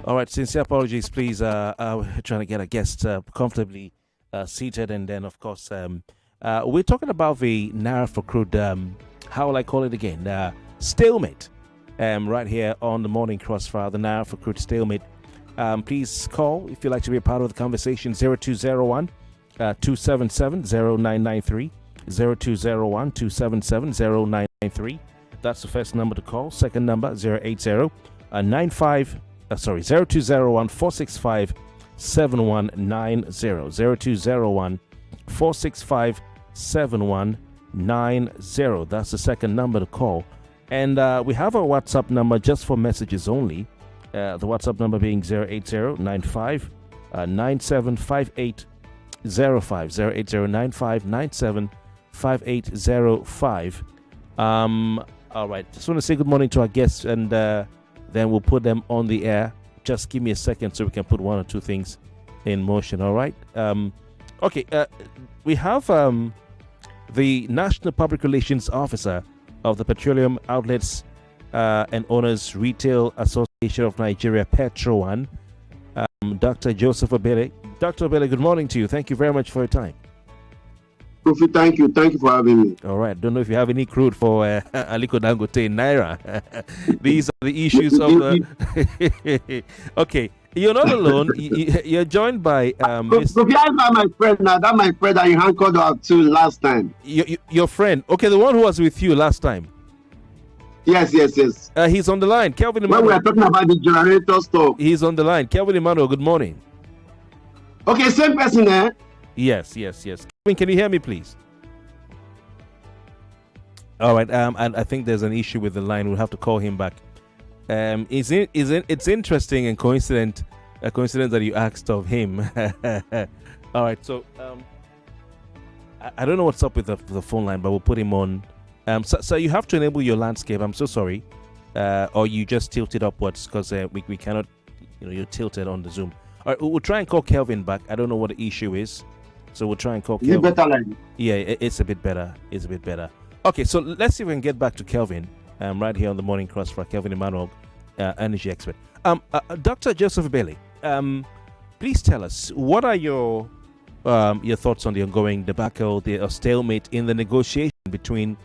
All right, sincere apologies, please. We're trying to get our guests comfortably seated, and then, of course, we're talking about the Naira-For-Crude, how will I call it again? Stalemate, right here on the Morning Crossfire, the Naira-For-Crude Stalemate. Please call if you'd like to be a part of the conversation, 0201 277 0993, 0201 277 0993. That's the first number to call. Second number, 080 0201 465 7190, 0201 465 7190. That's the second number to call. And we have our WhatsApp number just for messages only. The WhatsApp number being 080 95 975805, 080 95 975805. All right, just want to say good morning to our guests, and then we'll put them on the air. Just give me a second so we can put one or two things in motion. All right. Okay. We have the National Public Relations Officer of the Petroleum Outlets and Owners Retail Association of Nigeria, PETROAN, Dr. Joseph Obele. Dr. Obele, good morning to you. Thank you very much for your time. Kofi, thank you. Thank you for having me. All right. Don't know if you have any crude for Aliko Dangote in Naira. These are the issues of the... Okay. You're not alone. You're joined by... Kofi, I have my friend now. That's my friend that you handcalled out to last time. Your friend. Okay, the one who was with you last time. Yes. He's on the line. Kelvin Emmanuel. When we are talking about the generator stuff. He's on the line. Kelvin Emmanuel, good morning. Okay, same person there. Yes. Kelvin, can you hear me, please? All right. And I think there's an issue with the line. We'll have to call him back. It's interesting and coincident that you asked of him. All right. So I don't know what's up with the phone line, but we'll put him on. So you have to enable your landscape. I'm so sorry. Or you just tilt it upwards because we cannot. You're tilted on the Zoom. All right. We'll try and call Kelvin back. I don't know what the issue is. So we'll try and call Kelvin. Better line. Yeah, it's a bit better. Okay, so let's see if we can get back to Kelvin. Right here on the Morning Crossfire, Kelvin Emmanuel, energy expert. Dr. Joseph Obele, please tell us, what are your thoughts on the ongoing debacle, the stalemate in the negotiation between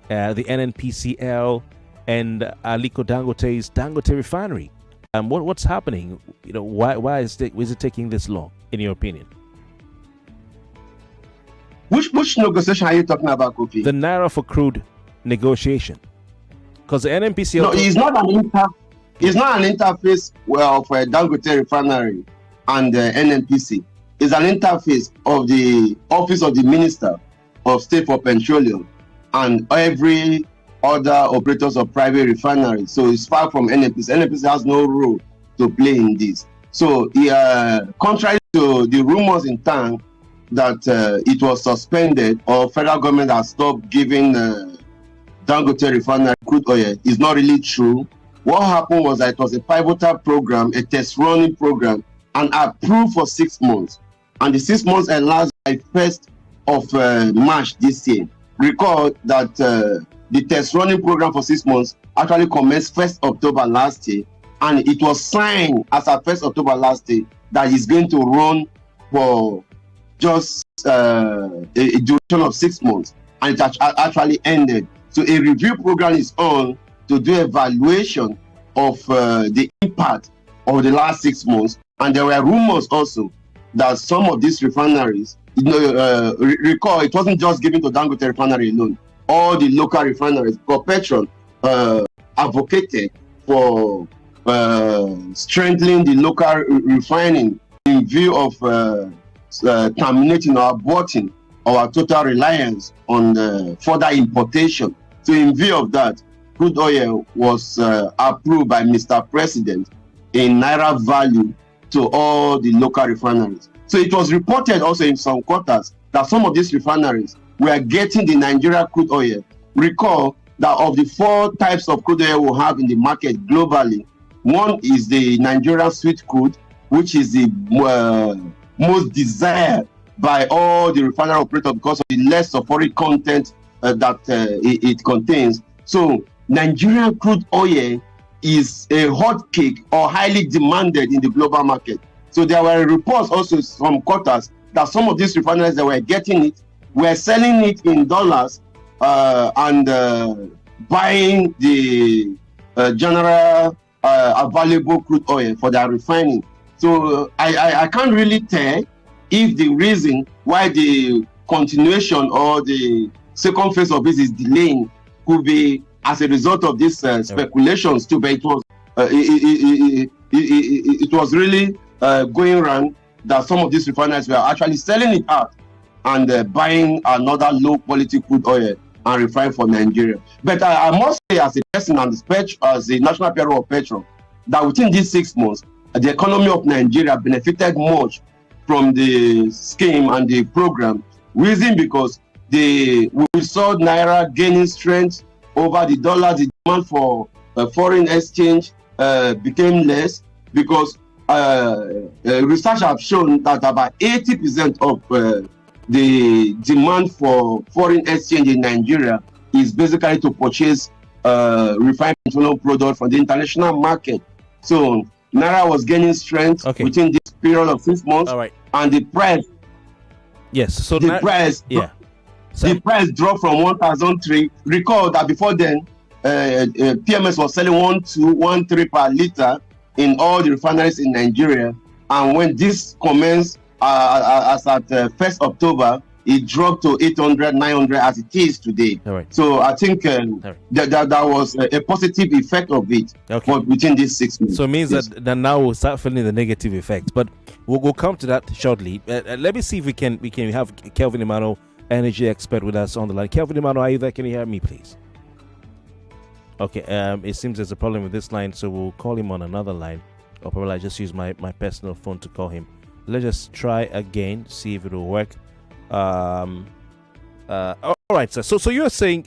the NNPCL and Aliko Dangote's Dangote refinery? What's happening? Why is it taking this long, in your opinion? Which negotiation are you talking about, Kofi? The Naira-For-Crude negotiation. Because the NNPCL... No, it's not an interface for a Dangote refinery and the NNPC. It's an interface of the Office of the Minister of State for Petroleum and every other operators of private refineries. So it's far from NNPC. NNPC has no role to play in this. So contrary to the rumors in town that it was suspended or federal government has stopped giving Dangote refinery crude oil, is not really true. What happened was that it was a pivotal program, a test running program, and approved for 6 months. And the 6 months elapsed by 1st of March this year. Recall that the test running program for 6 months actually commenced 1st October last year, and it was signed as of 1st October last year that it's going to run for just a duration of 6 months, and it actually ended. So a review program is on to do evaluation of the impact of the last 6 months. And there were rumors also that some of these refineries, recall, it wasn't just given to Dangote refinery alone. All the local refineries, because PETROAN advocated for strengthening the local refining in view of terminating or aborting our total reliance on further importation. So in view of that, crude oil was approved by Mr. President in Naira value to all the local refineries. So it was reported also in some quarters that some of these refineries were getting the Nigeria crude oil. Recall that of the 4 types of crude oil we have in the market globally, one is the Nigerian sweet crude, which is the most desired by all the refinery operators because of the less sulfuric content that it contains. So Nigerian crude oil is a hot cake or highly demanded in the global market. So there were reports also from quarters that some of these refineries that were getting it were selling it in dollars and buying the general available crude oil for their refining. So I can't really tell if the reason why the continuation or the second phase of this is delaying could be as a result of these speculations too, but it was really going around that some of these refineries were actually selling it out and buying another low quality crude oil and refine for Nigeria. But I must say, as a person and as the national P.R.O of Petro, that within these 6 months, the economy of Nigeria benefited much from the scheme and the program. Reason because we saw Naira gaining strength over the dollar. The demand for foreign exchange became less because research have shown that about 80% of the demand for foreign exchange in Nigeria is basically to purchase refined petroleum products from the international market. So Naira was gaining strength within this period of 6 months. All right. And the price, so the price dropped from 1,003. Recall that before then, PMS was selling 1,213 per liter in all the refineries in Nigeria. And when this commenced as at 1st October, it dropped to 800, 900 as it is today. All right. So I think that was a positive effect of it within these 6 months. So it means that now we'll start feeling the negative effects. But we'll come to that shortly. Let me see if we can have Kelvin Emmanuel, energy expert, with us on the line. Kelvin Emmanuel, are you there? Can you hear me, please? Okay. It seems there's a problem with this line, so we'll call him on another line. Or probably I just use my personal phone to call him. Let's just try again, see if it will work. All right, sir. So you're saying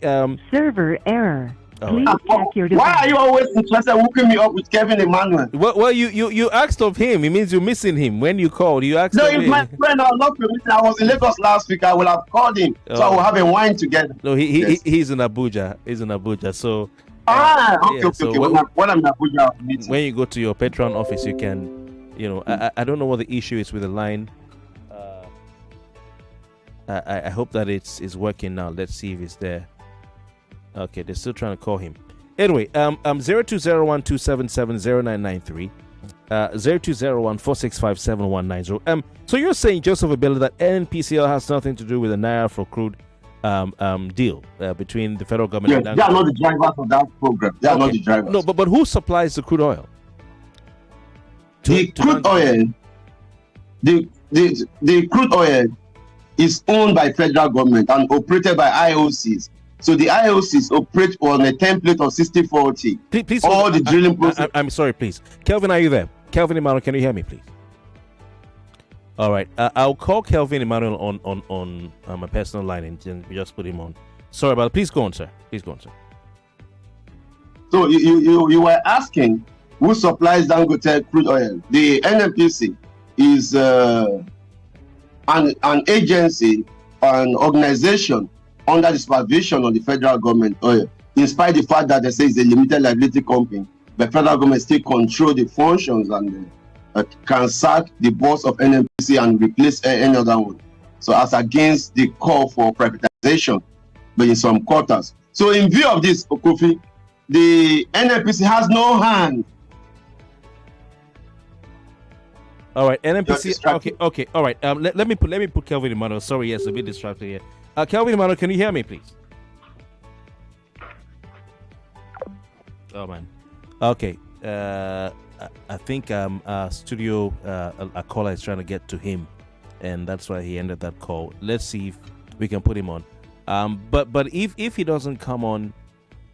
server error. Please check your device. Why are you always interested in hooking me up with Kelvin Emmanuel? Well, you asked of him. It means you're missing him. When you called, you asked. No, of he's him. my friend. I was not permitted. I was in Lagos last week. I will have called him, so I will have a wine together. No, he's in Abuja. He's in Abuja. So okay. When I'm in Abuja, when you go to your PETROAN office, you can. I don't know what the issue is with the line. I hope that it's working now. Let's see if it's there. Okay, they're still trying to call him. Anyway, 020127709993, 020146579190. So you're saying, Joseph Obele, that NNPCL has nothing to do with the Naira-For-Crude deal between the federal government and they are not the drivers of that program. They are not the drivers. No, but who supplies the crude oil? The crude oil is owned by federal government and operated by IOCs. So the IOCs operate on a template of 60/40. Please all the drilling process. I'm sorry, please. Kelvin, are you there? Kelvin Emmanuel, can you hear me, please? All right. I'll call Kelvin Emmanuel on my personal line and just put him on. Sorry about it. Please go on, sir. So you were asking who supplies Dangote crude oil. The NNPC is an agency, an organization under the supervision of the federal government, despite the fact that they say it's a limited liability company. The federal government still control the functions and can sack the boss of NNPC and replace any other one. So as against the call for privatization, but in some quarters. So in view of this, Kofi, the NNPC has no hand. All right, NNPC. Okay. All right. Let me put Kelvin Emmanuel. Sorry, yes, a bit distracted here. Kelvin Emmanuel, can you hear me, please? Oh man. Okay. I think studio a caller is trying to get to him, and that's why he ended that call. Let's see if we can put him on. But if he doesn't come on,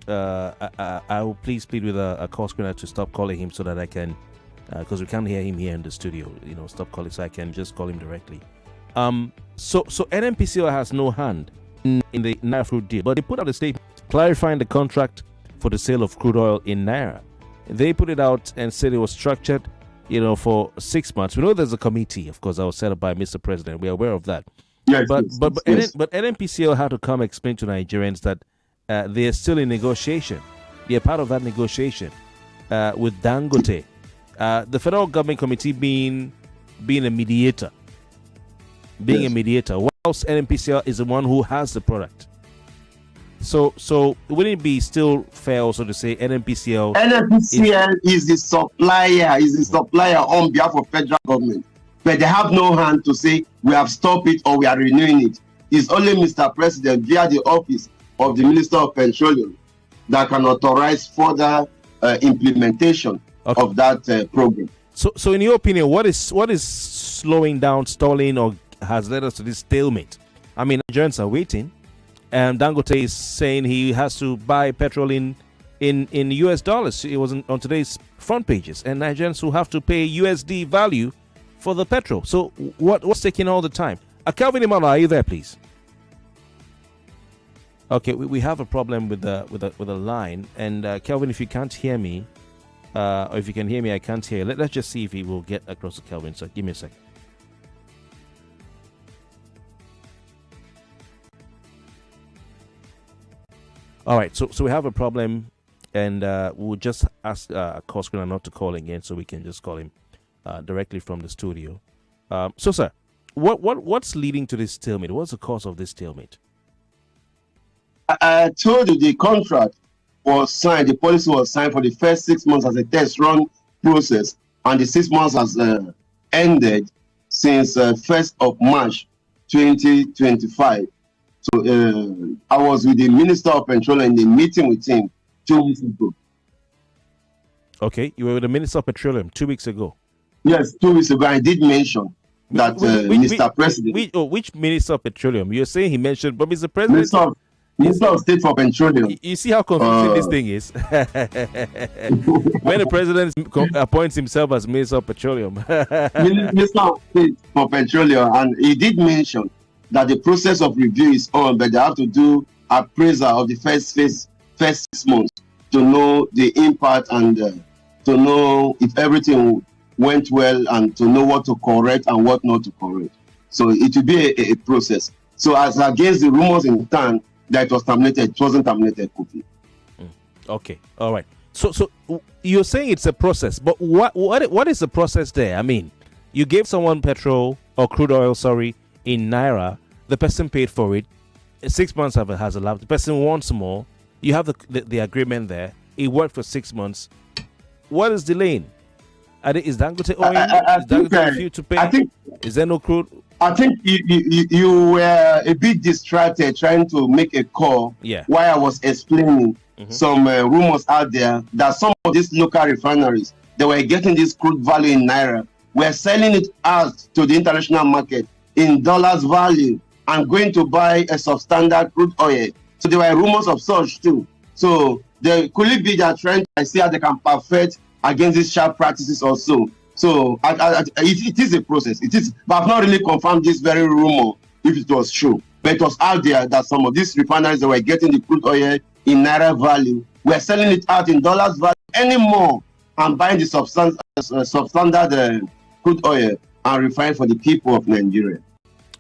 I will please plead with a call screener to stop calling him so that I can, because we can't hear him here in the studio. Stop calling so I can just call him directly. So NNPCL has no hand in the Naira-For-Crude deal, but they put out a statement clarifying the contract for the sale of crude oil in Naira. They put it out and said it was structured, for 6 months. We know there's a committee, of course, that was set up by Mr. President. We are aware of that. Yes, but yes. NNPCL had to come explain to Nigerians that they are still in negotiation. They are part of that negotiation. with Dangote. The federal government committee being a mediator. Being a mediator, whilst NNPCL is the one who has the product. So wouldn't it be still fair also to say NNPCL is the supplier on behalf of federal government, but they have no hand to say we have stopped it or we are renewing it. It's only Mr. President via the office of the Minister of Petroleum that can authorize further implementation of that program. So in your opinion, what is slowing down, stalling, or has led us to this stalemate? I mean, Nigerians are waiting, and Dangote is saying he has to buy petrol in US dollars. It was on today's front pages, and Nigerians will have to pay USD value for the petrol. So what's taking all the time? Kelvin, Emmanuel, are you there, please? Okay, we have a problem with the line, and Kelvin, if you can't hear me, or if you can hear me, I can't hear. Let's just see if he will get across to Kelvin. So give me a second. All right, so we have a problem, and we'll just ask call screener not to call again, so we can just call him directly from the studio. So, sir, what's leading to this stalemate? What's the cause of this stalemate? I told you the contract was signed, the policy was signed for the first 6 months as a test run process, and the 6 months has ended since 1st of March 2025. So I was with the Minister of Petroleum in a meeting with him 2 weeks ago. Okay, you were with the Minister of Petroleum 2 weeks ago. Yes, 2 weeks ago. I did mention that Mr. President. Which Minister of Petroleum? You're saying he mentioned, but Mr. President. Minister of State for Petroleum. You see how confusing this thing is? When the President appoints himself as Minister of Petroleum. Minister of State for Petroleum, and he did mention that the process of review is on, but they have to do appraisal of the first 6 months to know the impact and to know if everything went well and to know what to correct and what not to correct. So it will be a process. So as against the rumors in town that it was terminated, it wasn't terminated, Kofi. Okay, all right. So you're saying it's a process, but what is the process there? I mean, you gave someone petrol or crude oil, in Naira, the person paid for it, 6 months has elapsed, the person wants more, you have the agreement there, it worked for 6 months. What is delaying? Is Dangote owing? Is Dangote refused to pay? Is there no crude? I think you were a bit distracted trying to make a call while I was explaining some rumors out there that some of these local refineries, they were getting this crude value in Naira, were selling it out to the international market in dollars value and going to buy a substandard crude oil. So there were rumors of such too. So could it be that trend? I see how they can perfect against these sharp practices also. So it is a process. It is, but I've not really confirmed this very rumor if it was true. But it was out there that some of these refineries that were getting the crude oil in Naira value were selling it out in dollars value anymore and buying the substandard crude oil and refine for the people of Nigeria.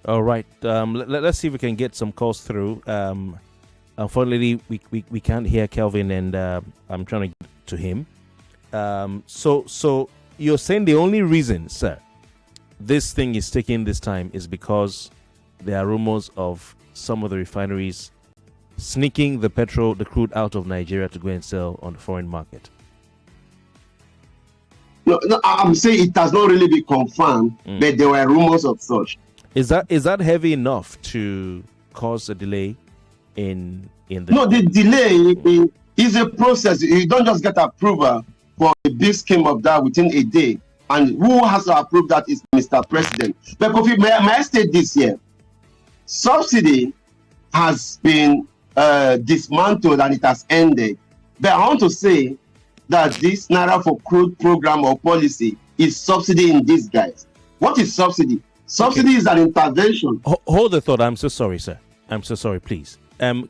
All right. Let's see if we can get some calls through. Unfortunately, we can't hear Kelvin, and I'm trying to get to him. So you're saying the only reason, sir, this thing is taking this time is because there are rumors of some of the refineries sneaking the crude out of Nigeria to go and sell on the foreign market? No, I'm saying it has not really been confirmed, but there were rumors of such. Is that heavy enough to cause a delay in the? No, the delay is a process. You don't just get approval for a big scheme of that within a day. And who has to approve that is Mr. President. But Kofi, may I state this here? Subsidy has been dismantled and it has ended. But I want to say that this Naira-For-Crude program or policy is subsidy in disguise. What is subsidy? Subsidy is an intervention. Hold the thought. I'm so sorry, sir. I'm so sorry, please.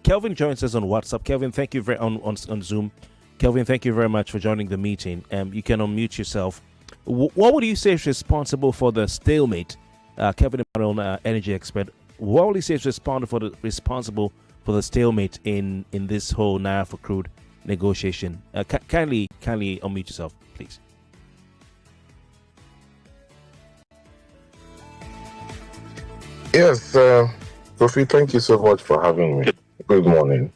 Kelvin joins us on WhatsApp. Kelvin, thank you on Zoom. Kelvin, thank you very much for joining the meeting. You can unmute yourself. What would you say is responsible for the stalemate? Kelvin, energy expert. What would you say is responsible for the stalemate in this whole Naira-For-Crude negotiation. Kindly unmute yourself, please. Yes, Kofi, thank you so much for having me. Good morning.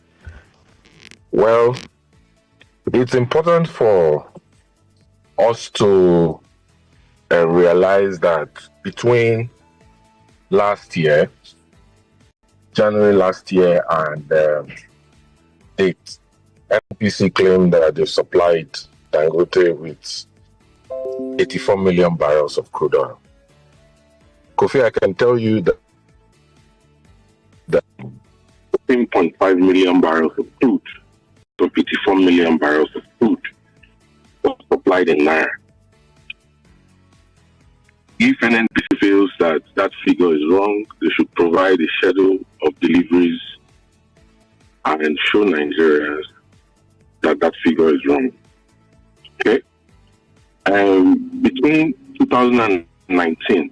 Well, it's important for us to realize that between last year, January last year, and date, NPC claimed that they supplied Dangote with 84 million barrels of crude oil. Kofi, I can tell you that 15.5 million barrels of crude, so 54 million barrels of crude was supplied in Naira. If NNPC feels that that figure is wrong, they should provide a schedule of deliveries and show Nigerians that that figure is wrong. Okay? Between 2019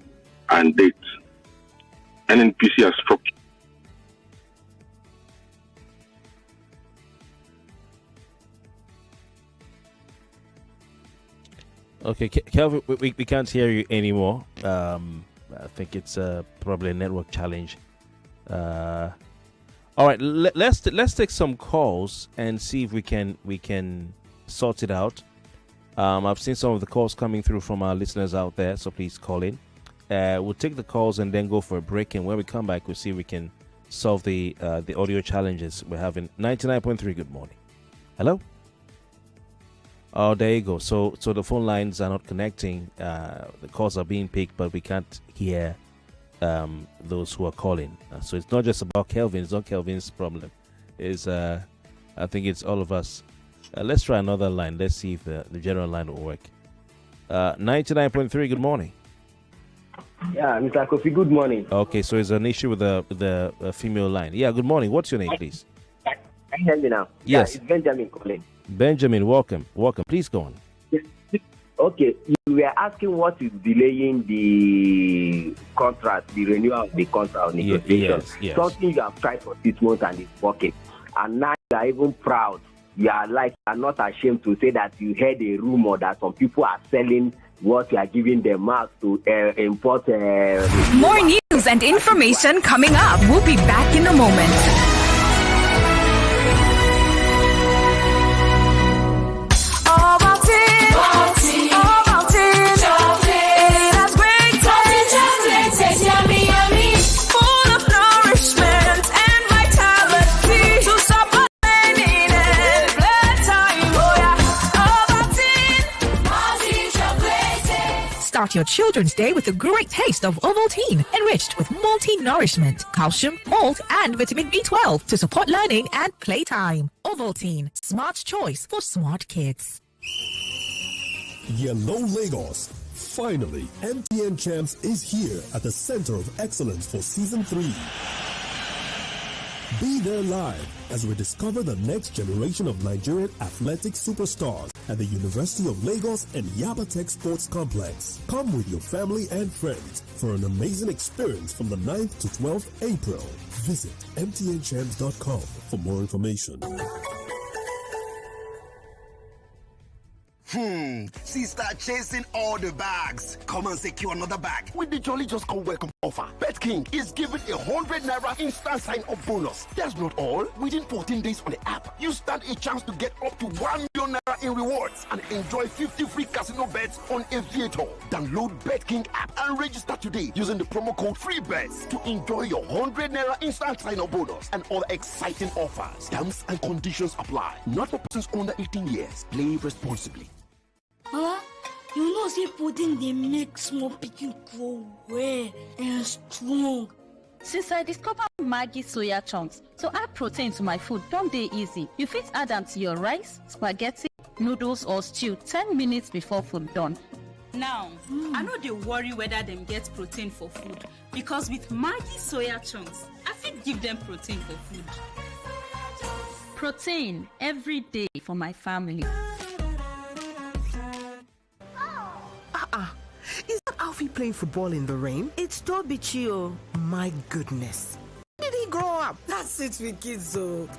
and date, NNPC has structured. Okay, Kelvin, we can't hear you anymore. I think it's probably a network challenge. All right, let's take some calls and see if we can sort it out. I've seen some of the calls coming through from our listeners out there, so please call in. We'll take the calls and then go for a break, and when we come back, we'll see if we can solve the audio challenges we're having. 99.3, good morning. Hello? Oh, there you go. So the phone lines are not connecting. The calls are being picked, but we can't hear those who are calling. So it's not just about Kelvin. It's not Kelvin's problem. It's I think it's all of us. Let's try another line. Let's see if the general line will work. 99.3, good morning. Yeah, Mr. Kofi, good morning. Okay, so it's an issue with the female line. Yeah, good morning. What's your name, please? Can you hear me now? Yes. Yeah, it's Benjamin calling. Benjamin, welcome. Please go on. Yes. Okay, you were asking what is delaying the contract, the renewal of the contract negotiation. Yes. Something you have tried for 6 months and it's working. And now you are even proud. You are not ashamed to say that you heard a rumor that some people are selling what you are giving them out to import. More news and information coming up. We'll be back in a moment. Start your children's day with a great taste of Ovaltine, enriched with multi-nourishment, calcium, malt, and vitamin B12 to support learning and playtime. Ovaltine, smart choice for smart kids. Yellow Lagos. Finally, MTN Champs is here at the center of excellence for Season 3. Be there live as we discover the next generation of Nigerian athletic superstars at the University of Lagos and Yaba Tech Sports Complex. Come with your family and friends for an amazing experience from the 9th to 12th April. Visit mtnchamps.com for more information. Sister chasing all the bags. Come and secure another bag with the Jolly Just Come Welcome offer. BetKing is giving 100 Naira instant sign-up bonus. That's not all. Within 14 days on the app, you stand a chance to get up to 1 million Naira in rewards and enjoy 50 free casino bets on Aviator. Download BetKing app and register today using the promo code FREEBETS to enjoy your 100 Naira instant sign-up bonus and other exciting offers. Terms and conditions apply. Not for persons under 18 years. Play responsibly. Huh? You know, say pudding they make small pikin grow well and strong. Since I discovered Maggi soya chunks, so add protein to my food. Don't they easy? You fit add them to your rice, spaghetti, noodles, or stew 10 minutes before food done. Now, I know they worry whether them get protein for food because with Maggi soya chunks, I fit give them protein for food. Protein every day for my family. Is that Alfie playing football in the rain? It's Toby Chio. My goodness. Did he grow up? sharp. That's it with kids, so.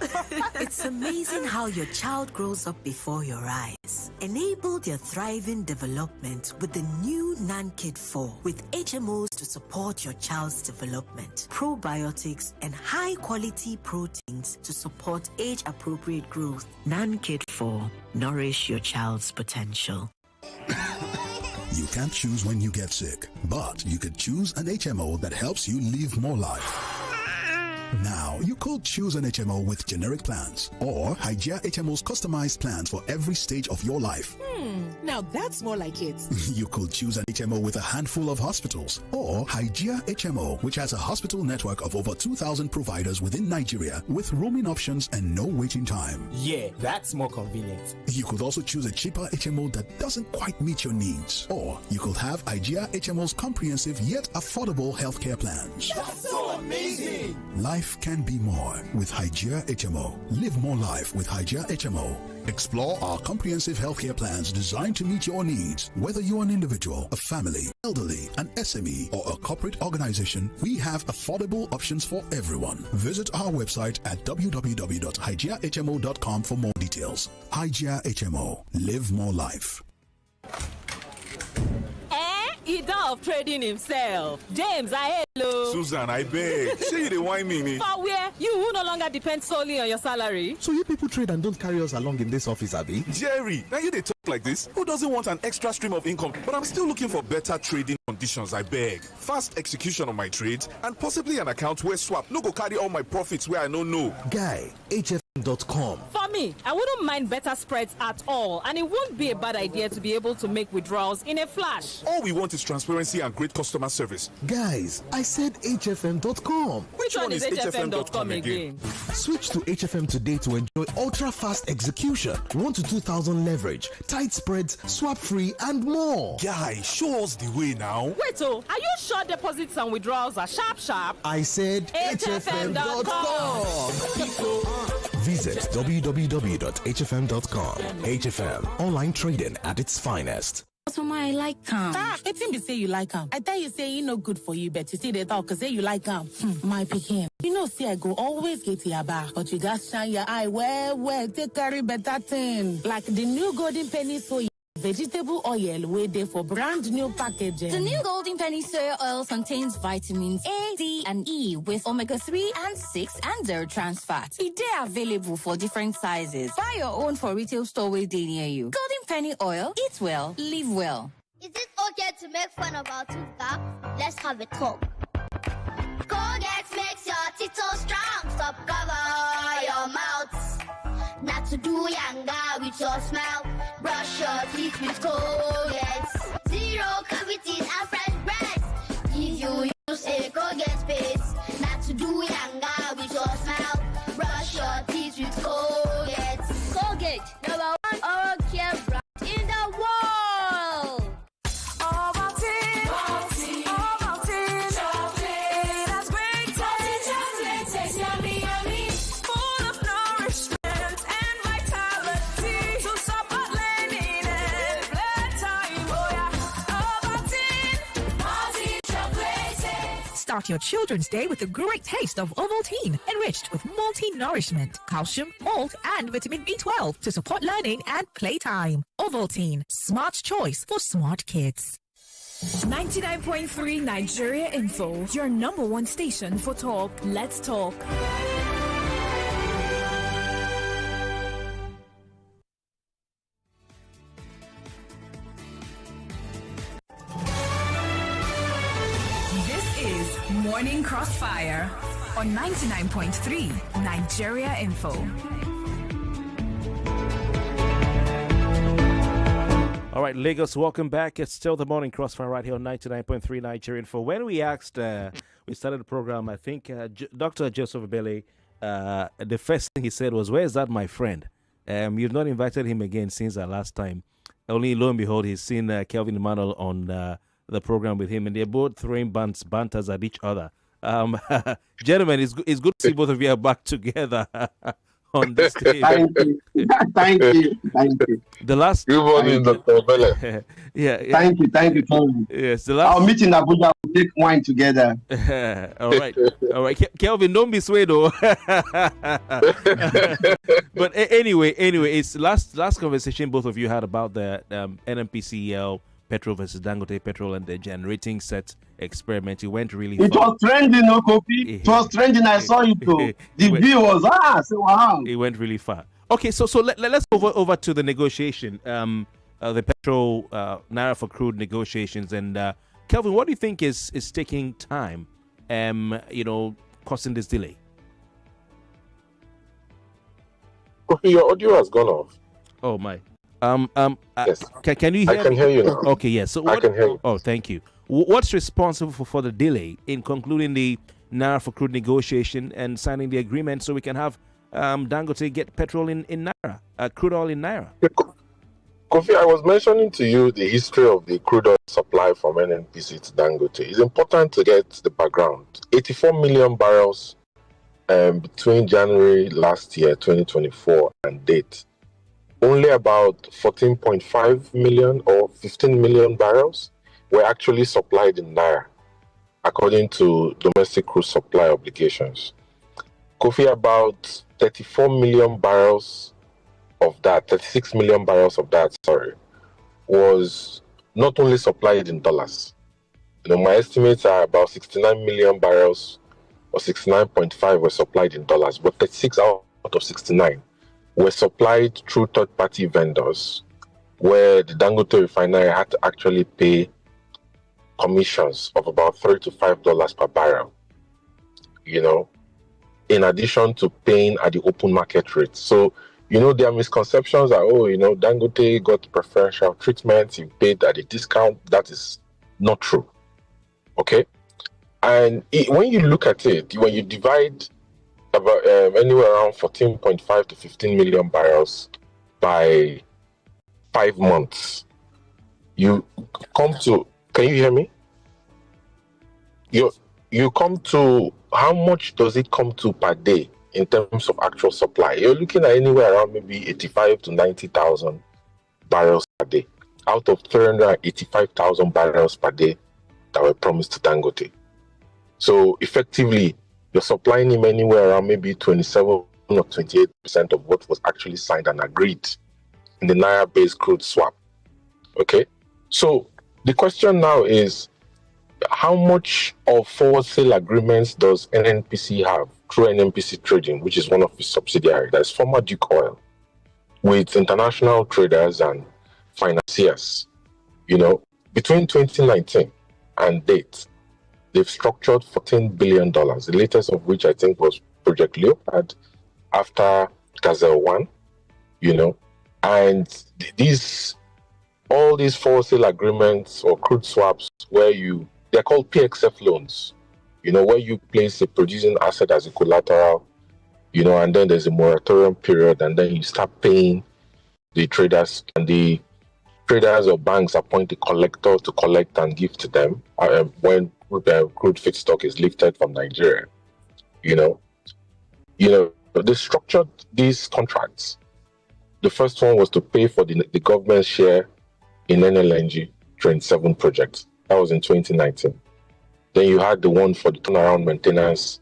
It's amazing how your child grows up before your eyes. Enable their thriving development with the new NanKid 4 with HMOs to support your child's development, probiotics, and high-quality proteins to support age-appropriate growth. NanKid 4. Nourish your child's potential. You can't choose when you get sick, but you could choose an HMO that helps you live more life. Now, you could choose an HMO with generic plans or Hygieia HMO's customized plans for every stage of your life. Now that's more like it. You could choose an HMO with a handful of hospitals or Hygieia HMO, which has a hospital network of over 2,000 providers within Nigeria with roaming options and no waiting time. Yeah, that's more convenient. You could also choose a cheaper HMO that doesn't quite meet your needs. Or you could have Hygieia HMO's comprehensive yet affordable healthcare plans. That's so amazing! Life can be more with Hygieia HMO. Live more life with Hygieia HMO. Explore our comprehensive healthcare plans designed to meet your needs. Whether you're an individual, a family, elderly, an SME, or a corporate organization, we have affordable options for everyone. Visit our website at www.hygieiahmo.com for more details. Hygieia HMO. Live more life. He done of trading himself. James, hello. Susan, I beg. Say you the wine me. For where? You who no longer depend solely on your salary. So you people trade and don't carry us along in this office, Abby? Jerry, now you they talk like this. Who doesn't want an extra stream of income? But I'm still looking for better trading conditions, I beg. Fast execution of my trades and possibly an account where swap no go carry all my profits where I don't know. Guy, HFM.com. For me, I wouldn't mind better spreads at all, and it won't be a bad idea to be able to make withdrawals in a flash. All we want is transparency and great customer service. Guys, I said HFM.com. Which one is HFM.com again? Switch to HFM today to enjoy ultra-fast execution, 1 to 2,000 leverage, tight spreads, swap-free, and more. Guy, show us the way now. Wait, are you sure deposits and withdrawals are sharp? I said HFM.com. Visit www.hfm.com. HFM, online trading at its finest. I like calm. It's him to say you like calm. I tell you say you no good for you, but you see they talk say you like calm. My picking. You know, see I go always get your back, but you got shine your eye where take carry better thing. Like the new golden penny soy vegetable oil waiting for brand new packaging. The new golden penny soya oil contains vitamins A, D, and E with omega-3 and 6 and 0 trans fat. They are available for different sizes. Buy your own for retail store where they near you. Golden penny oil. Eat well, live well. Is it okay to make fun of our tooth gap? Let's have a talk. Colgate makes your teeth so strong. Stop cover your mouth. Not to do yanga with your smile. Brush your teeth with Colgate. Zero cavities and fresh breath. If you use a Colgate paste. Not to do yanga with your smile. Brush your teeth with Colgate. Colgate, number 1 oral care brand in the world. Start your children's day with a great taste of Ovaltine, enriched with multi-nourishment, calcium, malt, and vitamin B12 to support learning and playtime. Ovaltine, smart choice for smart kids. 99.3 Nigeria Info, your number one station for talk. Let's talk. Morning Crossfire on 99.3 Nigeria Info. All right, Lagos, welcome back. It's still the Morning Crossfire right here on 99.3 Nigeria Info. When we asked, we started the program, I think Dr. Joseph Obele, the first thing he said was, "Where is that, my friend?" You've not invited him again since our last time. Only lo and behold, he's seen Kelvin Emmanuel on the program with him, and they're both throwing banters at each other. Gentlemen, it's good to see both of you are back together. on the stage. Thank you. Thank you. Thank you. The last. Good morning, Dr. Obele. Yeah. Thank you, Kelvin. Yes, the last. Our meeting in Abuja will take wine together. All right. Kelvin, don't be swayed, though. But anyway, it's last conversation both of you had about the NNPCL petrol versus Dangote petrol and the generating set experiment. It went really far. It was trending, no, Kofi. It was trending. I saw it too. The view was wow. It went really far. Okay, so let's go over to the negotiation, the petrol Naira-For-Crude negotiations, and Kelvin, what do you think is taking time, causing this delay? Your audio has gone off. Oh my. Yes. Can you hear me? I can hear you now. Okay, yes. So I can hear you. Oh, thank you. What's responsible for the delay in concluding the Naira-For-Crude negotiation and signing the agreement so we can have Dangote get petrol in Naira, crude oil in Naira? Kofi, I was mentioning to you the history of the crude oil supply from NNPC to Dangote. It's important to get the background. 84 million barrels between January last year, 2024, and date. Only about 14.5 million or 15 million barrels were actually supplied in Naira, according to domestic crude supply obligations. Kofi, about 34 million barrels of that, 36 million barrels of that, was not only supplied in dollars. My estimates are about 69 million barrels or 69.5 were supplied in dollars, but 36 out of 69 were supplied through third-party vendors, where the Dangote refinery had to actually pay commissions of about $3 to $5 per barrel, in addition to paying at the open market rate. So, there are misconceptions that, Dangote got preferential treatment, he paid at a discount. That is not true, okay? And when you look at it, when you divide about anywhere around 14.5 to 15 million barrels by 5 months, you come to, can you hear me? You come to, how much does it come to per day in terms of actual supply? You're looking at anywhere around maybe 85 to 90,000 barrels per day out of 385,000 barrels per day that were promised to Dangote. So effectively, you're supplying him anywhere around maybe 27 or 28% of what was actually signed and agreed in the Naira-based crude swap. Okay? So the question now is, how much of forward sale agreements does NNPC have through NNPC Trading, which is one of its subsidiaries, that's former Duke Oil, with international traders and financiers? Between 2019 and date, they've structured $14 billion, the latest of which I think was Project Leopard after Gazelle 1, and all these forward sale agreements or crude swaps where they're called PXF loans, where you place a producing asset as a collateral, and then there's a moratorium period, and then you start paying the traders, and the traders or banks appoint a collector to collect and give to them when crude feedstock is lifted from Nigeria. They structured these contracts. The first one was to pay for the government's share in NLNG Train 7 project. That was in 2019. Then you had the one for the turnaround maintenance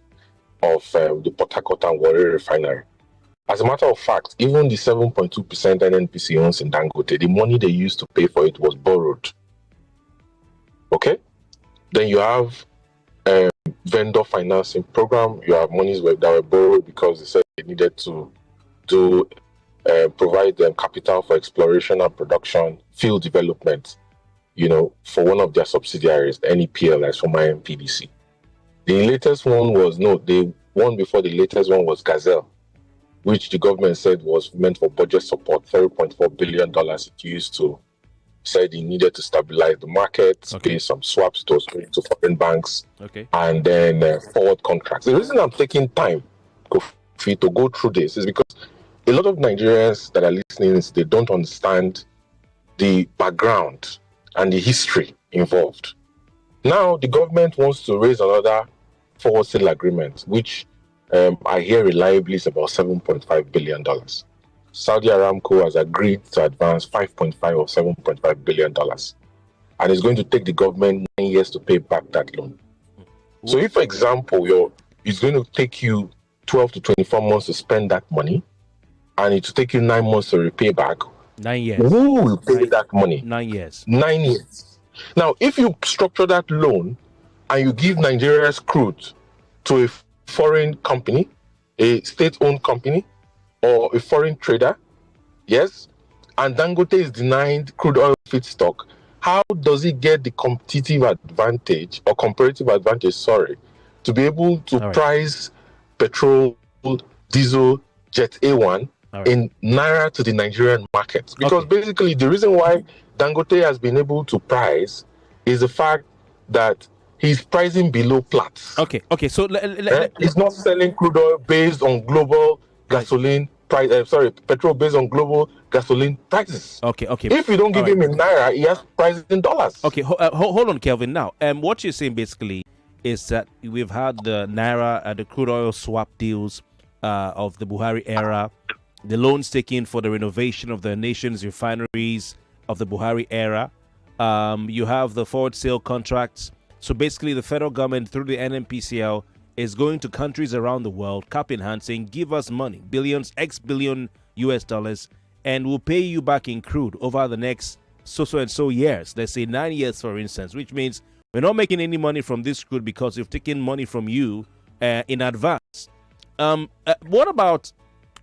of the Port Harcourt and Warri refinery. As a matter of fact, even the 7.2% NNPC owns in Dangote, the money they used to pay for it was borrowed. Okay? Then you have vendor financing program. You have monies that were borrowed because they said they needed to provide them capital for exploration and production, field development, for one of their subsidiaries, NEPL, as former MPDC. The latest one was, the one before the latest one was Gazelle, which the government said was meant for budget support, $3.4 billion it used to, said he needed to stabilize the market, pay some swaps to foreign banks, and then forward contracts. The reason I'm taking time to go through this is because a lot of Nigerians that are listening, they don't understand the background and the history involved. Now, the government wants to raise another forward sale agreement, which I hear reliably is about $7.5 billion. Saudi Aramco has agreed to advance $5.5 or $7.5 billion. And it's going to take the government 9 years to pay back that loan. So if, for example, it's going to take you 12 to 24 months to spend that money, and it will take you 9 months to repay back, 9 years. Who will pay that money? 9 years. 9 years. Now, if you structure that loan and you give Nigeria's crude to a foreign company, a state-owned company, or a foreign trader, yes, and Dangote is denied crude oil feedstock, how does he get the competitive advantage or comparative advantage, to be able to price petrol, diesel, jet A1 in Naira to the Nigerian market? Because basically the reason why Dangote has been able to price is the fact that he's pricing below Platts. Okay. So he's not selling crude oil based on global gasoline price. Petrol based on global gasoline prices. Okay. If you don't give him in Naira, he has prices in dollars. Okay, hold on, Kelvin. Now, what you're saying basically is that we've had the Naira, the crude oil swap deals of the Buhari era, the loans taken for the renovation of the nation's refineries of the Buhari era. You have the forward sale contracts. So basically, the federal government, through the NNPCL, is going to countries around the world, cap in hand, saying, give us money, billions, X billion US dollars, and we'll pay you back in crude over the next so years. Let's say 9 years, for instance, which means we're not making any money from this crude because we've taken money from you in advance. What about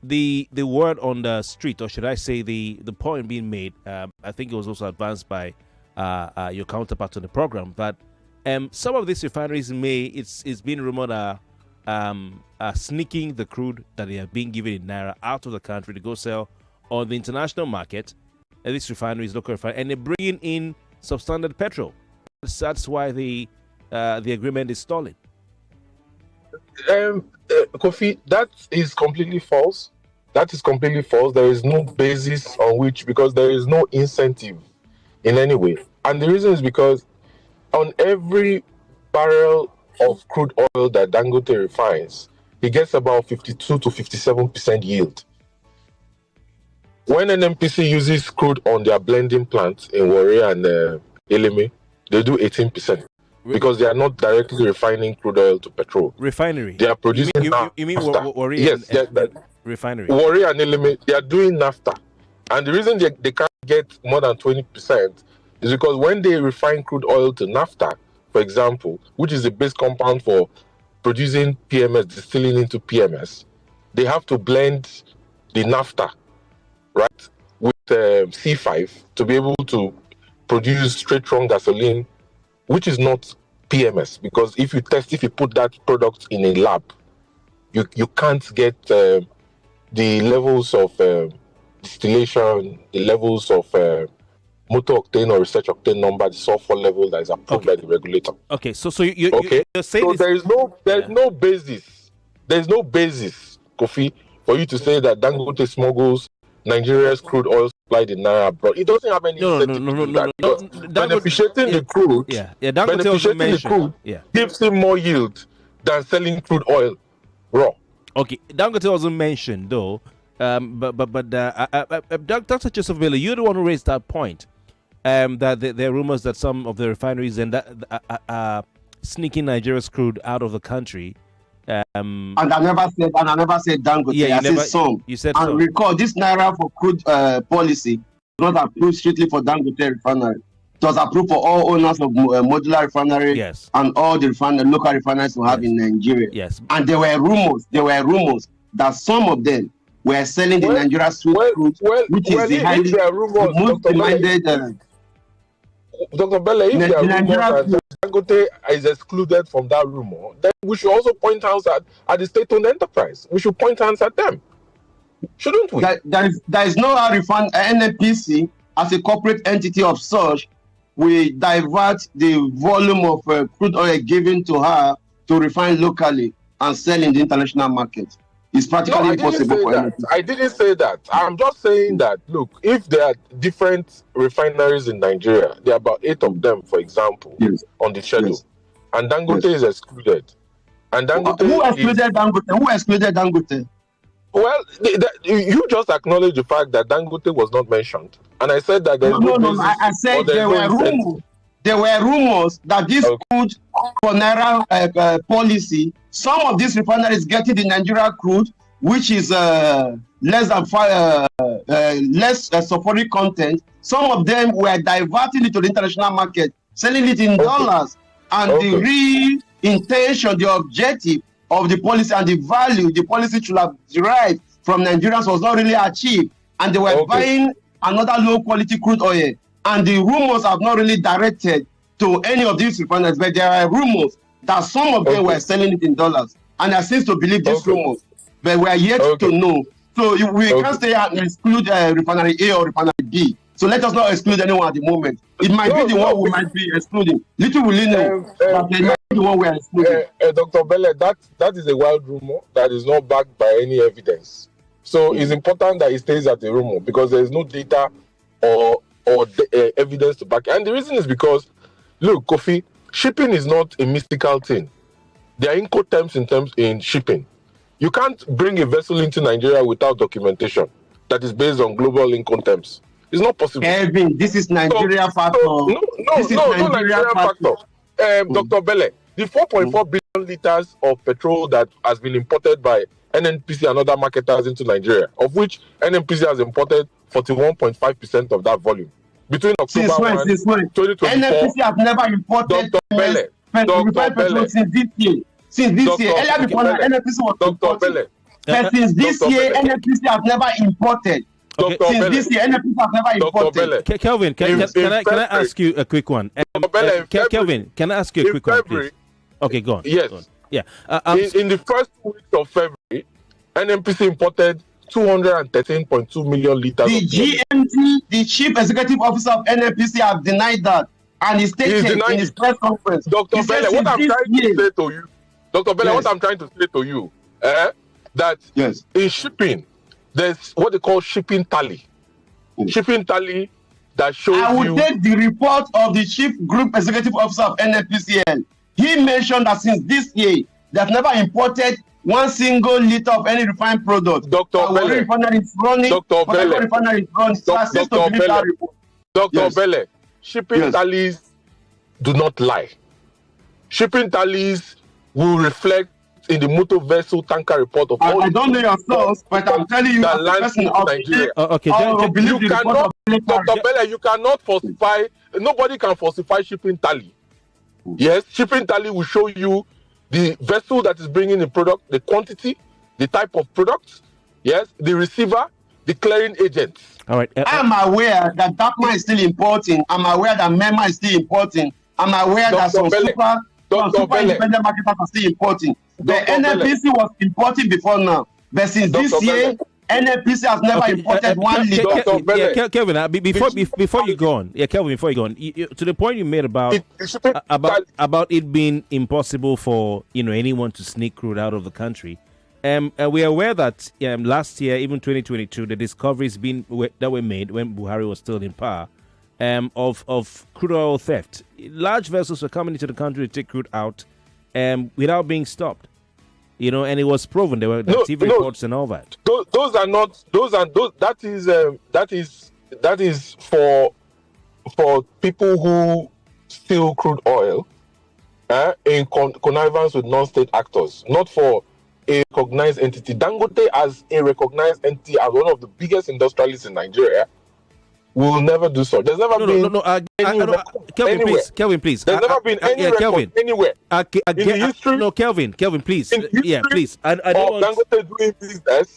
the word on the street, or should I say the point being made? I think it was also advanced by your counterpart on the program, but some of these refineries it's been rumored are sneaking the crude that they are being given in Naira out of the country to go sell on the international market. And this refinery is local refinery, and they're bringing in substandard petrol. That's why the agreement is stalling. Kofi, that is completely false. That is completely false. There is no basis on which, because there is no incentive in any way. And the reason is because on every barrel of crude oil that Dangote refines, he gets about 52 to 57% yield. When NNPC uses crude on their blending plants in Warri and Eleme, they do 18%. Because they are not directly refining crude oil to petrol. Refinery. They are producing naphtha. You mean Warri? Yes, refinery. Warri and Eleme, they are doing naphtha. And the reason they can't get more than 20% is because when they refine crude oil to naphtha, for example, which is the base compound for producing PMS, distilling into PMS, they have to blend the naphtha, right, with C5 to be able to produce straight run gasoline, which is not PMS. Because if you put that product in a lab, you can't get the levels of distillation, the levels of motor octane or research octane number, the sulfur level that is approved by the regulator. Okay, so you're saying so there is no basis. There is no basis, Kofi, for you to say that Dangote smuggles Nigeria's crude oil supplied in Naira abroad. It doesn't have any incentive to do that. Beneficiating the crude, beneficiating the crude gives him more yield than selling crude oil raw. Okay, Dangote wasn't mentioned though. But Dr. Joseph Obele, you're the one who raised that point. That there are rumors that some of the refineries and that sneaking Nigeria's crude out of the country. And I never said Dangote. Yeah, said some. You said and some. Recall this Naira-For-Crude policy was not approved strictly for Dangote refinery. It was approved for all owners of modular refinery and all the local refineries we have in Nigeria. Yes. And there were rumors that some of them were selling the Nigeria sweet crude, which is the highly most demanded. Dr. Bella, if there are rumors that Dangote is excluded from that rumor, then we should also point hands at the state-owned enterprise. We should point hands at them, shouldn't we? There is no NNPC as a corporate entity of such. We divert the volume of crude oil given to her to refine locally and sell in the international market. It's practically impossible for NNPC. I didn't say that. I'm just saying that, look, if there are different refineries in Nigeria, there are about 8 of them, for example, on the schedule, and Dangote is excluded, And Dangote who excluded Dangote? Who excluded Dangote? Well, you just acknowledged the fact that Dangote was not mentioned, and I said that there's no basis. I said there were rumors. There were rumors that this crude for Naira policy. Some of these refineries getting the Nigeria crude, which is less than less sulfuric content. Some of them were diverting it to the international market, selling it in dollars, and the real intention, the objective of the policy and the value the policy should have derived from Nigerians was not really achieved, and they were buying another low quality crude oil, and the rumors have not really directed to any of these refineries, but there are rumors that some of them were selling it in dollars, and I seem to believe these rumors, but we are yet to know. So we can't stay and exclude refinery A or refinery B. So let us not exclude anyone at the moment. It might be the one we might be excluding. Little will you know that they might be the one we are excluding. Dr. Obele, that is a wild rumor that is not backed by any evidence. So it's important that it stays at the rumor because there is no data or evidence to back it. And the reason is because, look, Kofi, shipping is not a mystical thing. There are Incoterms in shipping. You can't bring a vessel into Nigeria without documentation that is based on global Incoterms. It's not possible. Kelvin, this is Nigeria factor. No, Nigeria factor. Dr. Obele, the 4.4 billion liters of petrol that has been imported by NNPC and other marketers into Nigeria, of which NNPC has imported 41.5% of that volume. Between October 1, 2024, NNPC has never imported petrol since this year. Earlier before now, NNPC was importing. But since this year, NNPC has never imported. Since this year, NNPC has never imported. Kelvin, can I ask you a quick one? Kelvin, can I ask you a quick one, please? Okay, go on. Yes. Go on. Yeah. In the first 2 weeks of February, NNPC imported 213.2 million liters. The GMT, the Chief Executive Officer of NNPC, have denied that, and he stated in his press conference. Dr. Obele, what I'm trying to say to you, Dr. Obele, what I'm trying to say to you, that in shipping, there's what they call shipping tally. Shipping tally that shows I will take the report of the Chief Group Executive Officer of NNPCL. He mentioned that since this year, they have never imported 1 single liter of any refined product. Dr. Obele, refinery is running. Dr. Obele, refinery is running. So Dr. Obele, shipping tallies do not lie. Shipping tallies will reflect in the motor vessel tanker report of I don't know your source, but I'm telling you that lands in Nigeria. You cannot, Dr. Obele, you cannot falsify. Nobody can falsify shipping tally. Yes, shipping tally will show you the vessel that is bringing the product, the quantity, the type of products, yes, the receiver, the clearing agent. All right. I'm aware that DAPMA is still importing. I'm aware that MEMA is still importing. I'm aware that some super independent marketers are still importing. The NNPC was importing before now, but since this year, NNPC has never imported 1 liter. Kelvin, before you go on, Kelvin, before you go on, to the point you made about it being impossible for anyone to sneak crude out of the country, we are aware that last year, even 2022, the discoveries that were made when Buhari was still in power of crude oil theft. Large vessels were coming into the country to take crude out without being stopped. And it was proven there were TV reports and all that. That is for people who steal crude oil in connivance with non-state actors, not for a recognized entity. Dangote, as a recognized entity, as one of the biggest industrialists in Nigeria, will never do so. There's never been any record Kelvin, please. There's never been any record anywhere in the history. No, Kelvin, please. Please. I don't want Dangote doing business.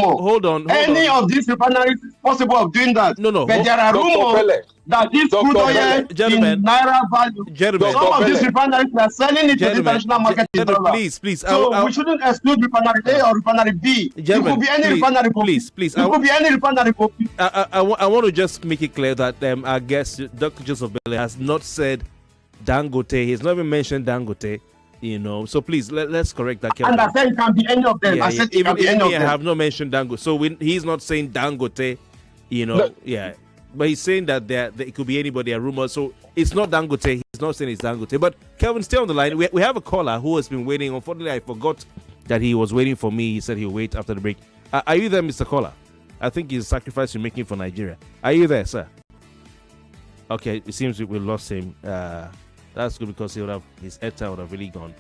Hold on. Any of these refineries is possible of doing that. No. But there are rumors that this crude oil in Naira value. Some of these refineries are selling it to the international market in dollars. Please. So we shouldn't exclude refinery A or refinery B. It could be any refinery. Please. It could be any refinery. I want to just make it clear that I guess Dr. Joseph Obele has not said Dangote. He's not even mentioned Dangote. So please let's correct that. And I said it can be any of them. I said it can be any of them. I have not mentioned Dangote, so he's not saying Dangote. but he's saying that it could be anybody, a rumor. So it's not Dangote. He's not saying it's Dangote. But Kelvin, stay on the line. We have a caller who has been waiting. Unfortunately, I forgot that he was waiting for me. He said he'll wait after the break. Are you there, Mr. Caller? I think he's a sacrifice you're making for Nigeria. Are you there, sir? Okay, it seems we lost him. That's good because his airtime would have really gone.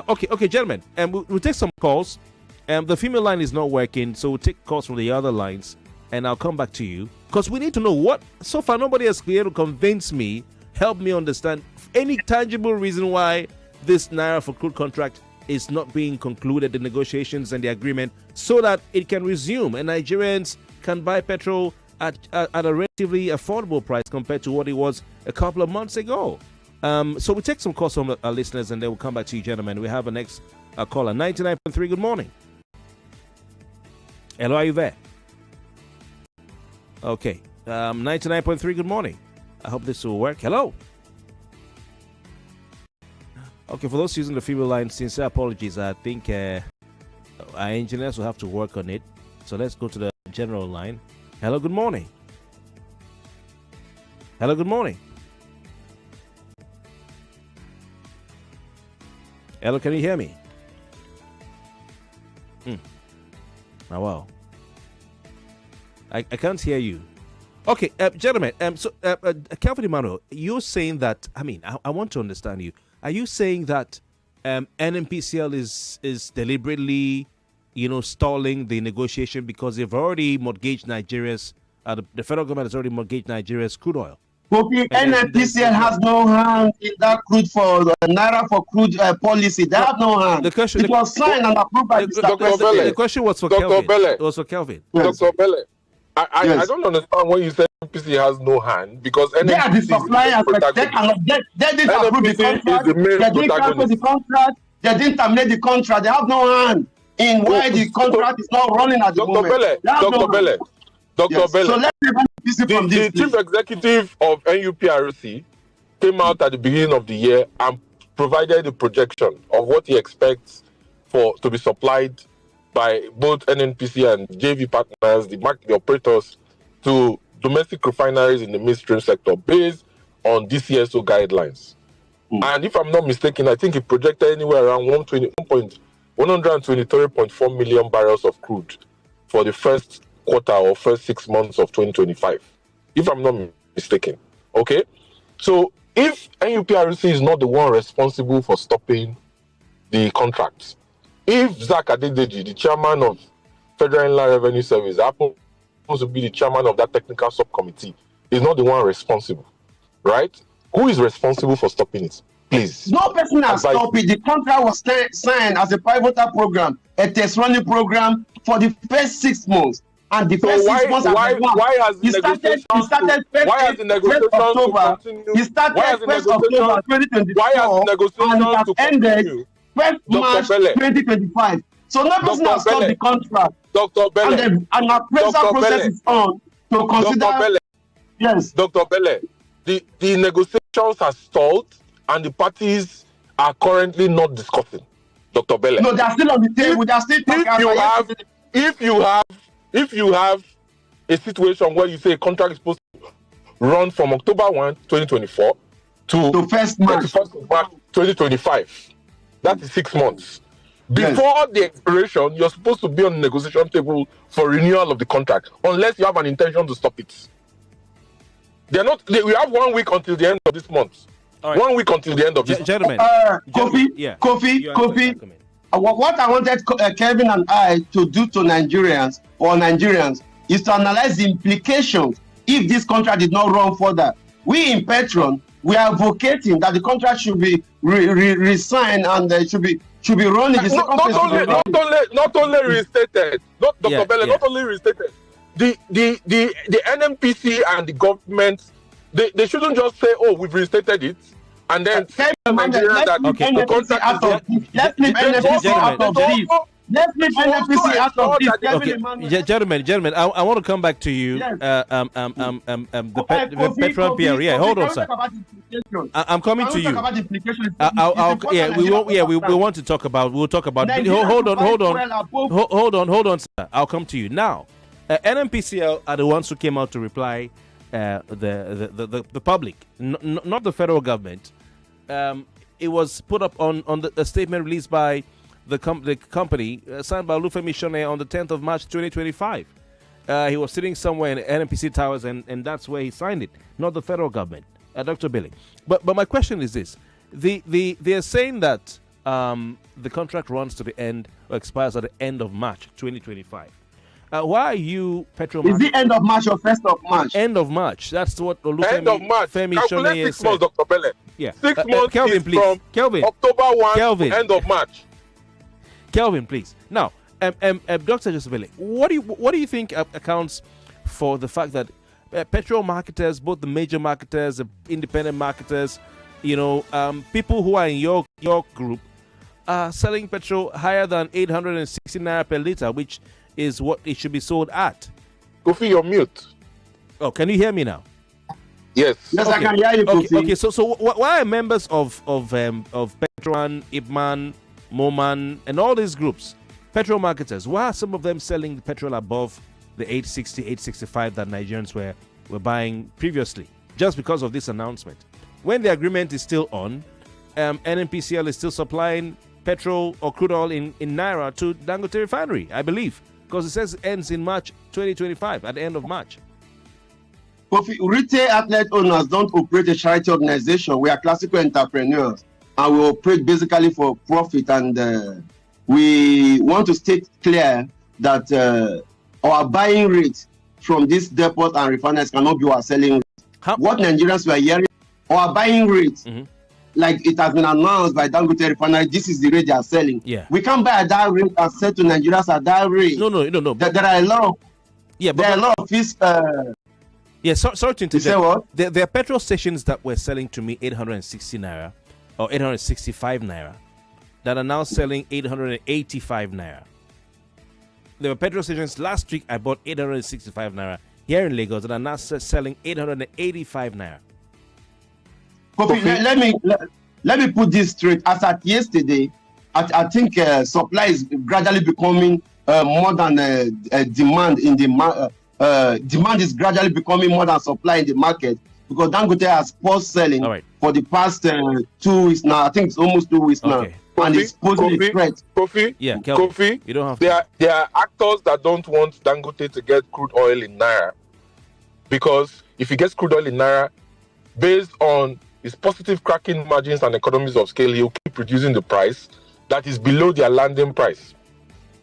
Okay, gentlemen. We'll take some calls. The female line is not working, so we'll take calls from the other lines, and I'll come back to you. Because we need to know what, so far nobody has been able to convince me, help me understand any tangible reason why this Naira-For-Crude contract is not being concluded, the negotiations and the agreement, so that it can resume and Nigerians can buy petrol at a relatively affordable price compared to what it was a couple of months ago. So we'll take some calls from our listeners, and then we'll come back to you, gentlemen. We have a next caller, 99.3. Good morning. Hello, are you there? Okay. 99.3, good morning. I hope this will work. Hello. Okay, for those using the female line, sincere apologies. I think our engineers will have to work on it. So let's go to the general line. Hello, good morning. Hello, good morning. Hello, can you hear me? Oh, wow. I can't hear you. Okay, gentlemen. So, Kelvin Emmanuel, you're saying that. I mean, I want to understand you. Are you saying that NNPCL is deliberately, stalling the negotiation because they've already mortgaged Nigeria's? The federal government has already mortgaged Nigeria's crude oil. Kofi, NNPCL has no hand in that crude for the Naira-For-Crude policy. They have no hand. The question, it was signed and approved by Mr. President. The question was for Kelvin. It was for Kelvin. Yes. Dr. Obele, I don't understand when you say NNPC has no hand, because NNPC they are the suppliers. They didn't approve the contract. They didn't cancel the contract. They didn't terminate the contract. They have no hand in why the contract is not running at the moment. Dr. Obele, so let's the chief executive of NUPRC came out at the beginning of the year and provided a projection of what he expects to be supplied by both NNPC and JV partners, the operators, to domestic refineries in the midstream sector based on DCSO guidelines. And if I'm not mistaken, I think he projected anywhere around 123.4 million barrels of crude for the first quarter or first 6 months of 2025, if I'm not mistaken. Okay, so if NUPRC is not the one responsible for stopping the contracts, if Zach Adedeji, the chairman of Federal Inland Revenue Service, happens to be the chairman of that technical subcommittee, is not the one responsible, right? Who is responsible for stopping it? Please. No person has stopped it. The contract was signed as a pivotal program, a test running program for the first 6 months. And the first 6 months why has the negotiations continued? He started 1st October 2024 and it has ended 1st March 2025. So no person has stopped the contract. Dr. Obele, and an appraisal process is on to consider. Yes. Dr. Obele, the negotiations have stalled and the parties are currently not discussing. Dr. Obele. No, they are still on the table. They are still talking. If you have a situation where you say a contract is supposed to run from October 1, 2024 to 1st March 2025, that is 6 months. Before the expiration, you're supposed to be on the negotiation table for renewal of the contract, unless you have an intention to stop it. We have 1 week until the end of this month. Right. 1 week until the end of this month. Gentlemen. Kofi. What I wanted Kelvin and I to do to Nigerians is to analyze the implications if this contract did not run further. We in PETROAN, we are advocating that the contract should be re-signed and should be running. Not only restated, Not only restated. The NNPC and the government, they shouldn't just say, "Oh, we've restated it," and then Nigeria that the contract out of this. Let's leave NNPC out of this. Let's leave NNPC out of this. Okay, gentlemen, I want to come back to you. Yes. The PETROAN P.R.O. Yeah, hold on, sir. I'm coming to you. We want to talk about. We'll talk about. Hold on, sir. I'll come to you now. NNPCL are the ones who came out to reply the public, not the federal government. It was put up on a statement released by the company, signed by Olufemi Shone on the 10th of March 2025. He was sitting somewhere in NNPC Towers, and that's where he signed it, not the federal government, Dr. Obele. But my question is this: they're saying that the contract runs to the end or expires at the end of March 2025. Why are you Petro? Is it end of March or 1st of March? End of March. That's what Olufemi End of March. Calculate 6 months, Dr. Obele. Yeah. 6 months Kelvin, is please. from Kelvin. October 1 Kelvin. to end of March. Kelvin, please. Now, Dr. Obele, what do you think accounts for the fact that petrol marketers, both the major marketers, the independent marketers, people who are in your group, are selling petrol higher than 860 naira per liter, which is what it should be sold at? Kofi, you're mute. Oh, can you hear me now? Yes. Yes, okay. I can hear you, Kofi. Okay. So why are members of PETROAN, IPMAN, MOMAN, and all these groups, petrol marketers, why are some of them selling the petrol above the 860, 865 that Nigerians were buying previously, just because of this announcement? When the agreement is still on, NNPCL is still supplying petrol or crude oil in Naira to Dangote Refinery, I believe, because it says it ends in March 2025, at the end of March. Kofi, retail outlet owners don't operate a charity organization. We are classical entrepreneurs, and we operate basically for profit. And we want to state clear that our buying rate from this depot and refiners cannot be our selling rate. What Nigerians were hearing, our buying rate, like it has been announced by Dangote Refinery, this is the rate they are selling. Yeah. We can't buy at that rate and sell to Nigerians at that rate. No. There are a lot of there are a lot of fees. Sorry to interject. You say what? There are petrol stations that were selling to me 860 naira or 865 naira that are now selling 885 naira. There were petrol stations last week I bought 865 naira here in Lagos that are now selling 885 naira. Let me put this straight. As at yesterday, I think supply is gradually becoming more than demand in the demand is gradually becoming more than supply in the market, because Dangote has paused selling for the past 2 weeks now. I think it's almost 2 weeks now. And it's posing a threat. Kofi, you don't have there are actors that don't want Dangote to get crude oil in Naira, because if he gets crude oil in Naira, based on his positive cracking margins and economies of scale, he'll keep reducing the price that is below their landing price,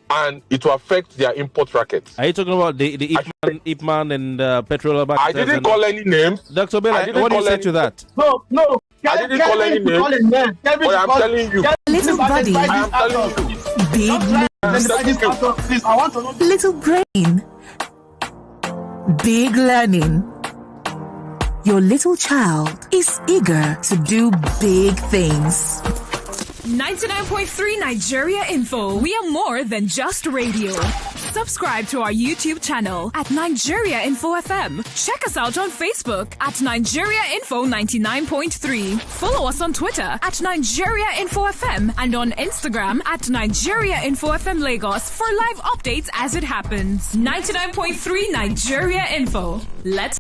and it will affect their import rackets. Are you talking about the IPMAN and petrol marketers? I didn't call any names. Dr. Obele, what do you say to that? No. I didn't call any names. But I'm telling you. Little body. I am telling you. Big little brain. Big learning. Your little child is eager to do big things. 99.3 Nigeria Info. We are more than just radio. Subscribe to our YouTube channel at Nigeria Info FM. Check us out on Facebook at Nigeria Info 99.3. Follow us on Twitter at Nigeria Info FM and on Instagram at Nigeria Info FM Lagos for live updates as it happens. 99.3 Nigeria Info. Let's